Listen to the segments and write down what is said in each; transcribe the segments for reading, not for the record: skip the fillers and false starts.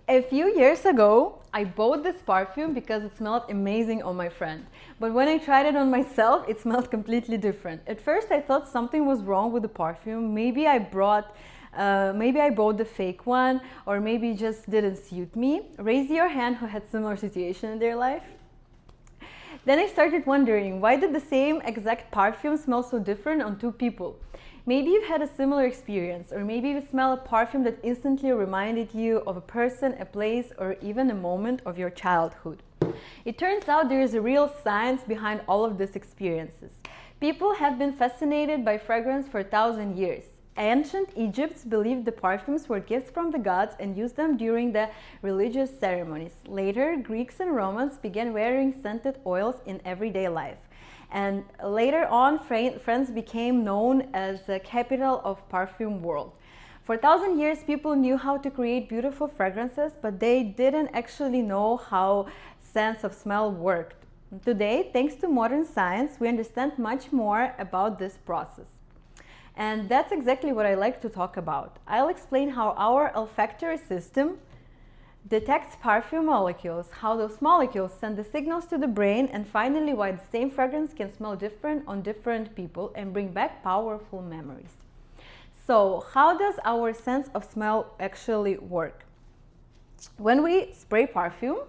A few years ago, I bought this perfume because it smelled amazing on my friend. But when I tried it on myself, it smelled completely different. At first, I thought something was wrong with the perfume. Maybe I bought the fake one, or maybe it just didn't suit me. Raise your hand who had similar situation in their life. Then I started wondering, why did the same exact perfume smell so different on two people? Maybe you've had a similar experience, or maybe you smell a perfume that instantly reminded you of a person, a place, or even a moment of your childhood. It turns out there is a real science behind all of these experiences. People have been fascinated by fragrance for 1,000 years. Ancient Egypt believed the perfumes were gifts from the gods and used them during the religious ceremonies. Later, Greeks and Romans began wearing scented oils in everyday life. And later on, France became known as the capital of perfume world. For 1,000 years, people knew how to create beautiful fragrances, but they didn't actually know how sense of smell worked. Today, thanks to modern science, we understand much more about this process. And that's exactly what I like to talk about. I'll explain how our olfactory system detects perfume molecules, how those molecules send the signals to the brain, and finally why the same fragrance can smell different on different people and bring back powerful memories. So, how does our sense of smell actually work? When we spray perfume,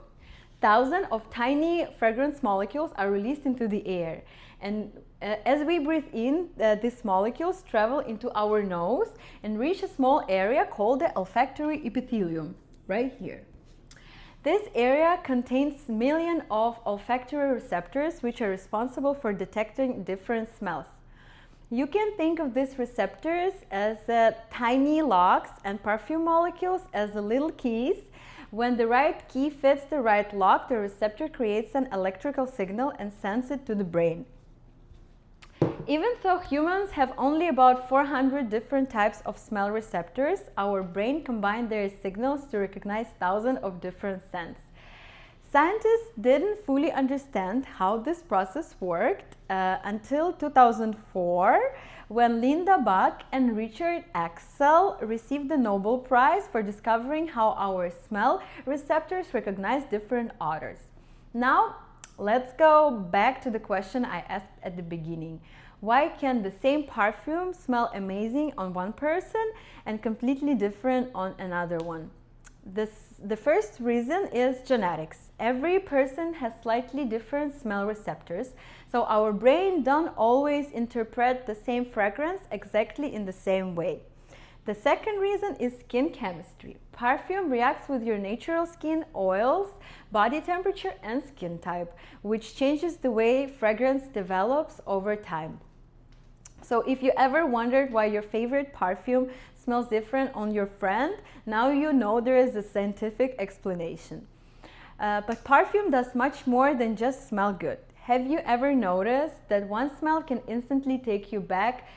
thousands of tiny fragrance molecules are released into the air, and as we breathe in, these molecules travel into our nose and reach a small area called the olfactory epithelium, right here. This area contains millions of olfactory receptors which are responsible for detecting different smells. You can think of these receptors as tiny locks and perfume molecules as the little keys. When the right key fits the right lock, the receptor creates an electrical signal and sends it to the brain. Even though humans have only about 400 different types of smell receptors, our brain combined their signals to recognize thousands of different scents. Scientists didn't fully understand how this process worked until 2004, when Linda Buck and Richard Axel received the Nobel Prize for discovering how our smell receptors recognize different odors. Now, let's go back to the question I asked at the beginning. Why can the same perfume smell amazing on one person and completely different on another one? The first reason is genetics. Every person has slightly different smell receptors, so our brain don't always interpret the same fragrance exactly in the same way. The second reason is skin chemistry. Perfume reacts with your natural skin, oils, body temperature, and skin type, which changes the way fragrance develops over time. So if you ever wondered why your favorite perfume smells different on your friend, now you know there is a scientific explanation. But perfume does much more than just smell good. Have you ever noticed that one smell can instantly take you back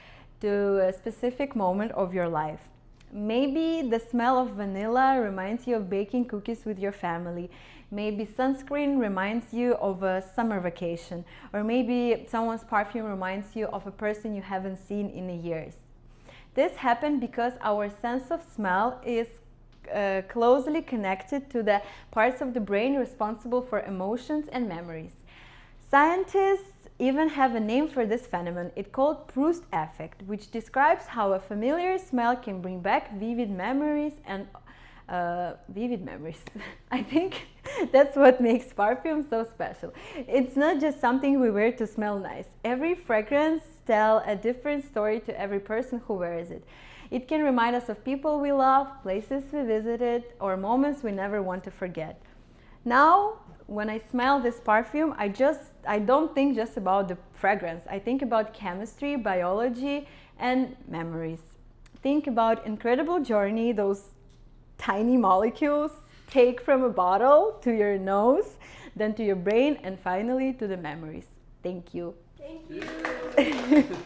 to a specific moment of your life? Maybe the smell of vanilla reminds you of baking cookies with your family. Maybe sunscreen reminds you of a summer vacation. Or maybe someone's perfume reminds you of a person you haven't seen in years. This happened because our sense of smell is closely connected to the parts of the brain responsible for emotions and memories. Scientists even have a name for this phenomenon. It's called Proust effect, which describes how a familiar smell can bring back vivid memories and I think that's what makes perfume so special. It's not just something we wear to smell nice. Every fragrance tells a different story to every person who wears it. It can remind us of people we love, places we visited, or moments we never want to forget. Now, when I smell this perfume, I don't think just about the fragrance. I think about chemistry, biology, and memories. Think about incredible journey those tiny molecules take from a bottle to your nose, then to your brain, and finally to the memories. Thank you. Thank you.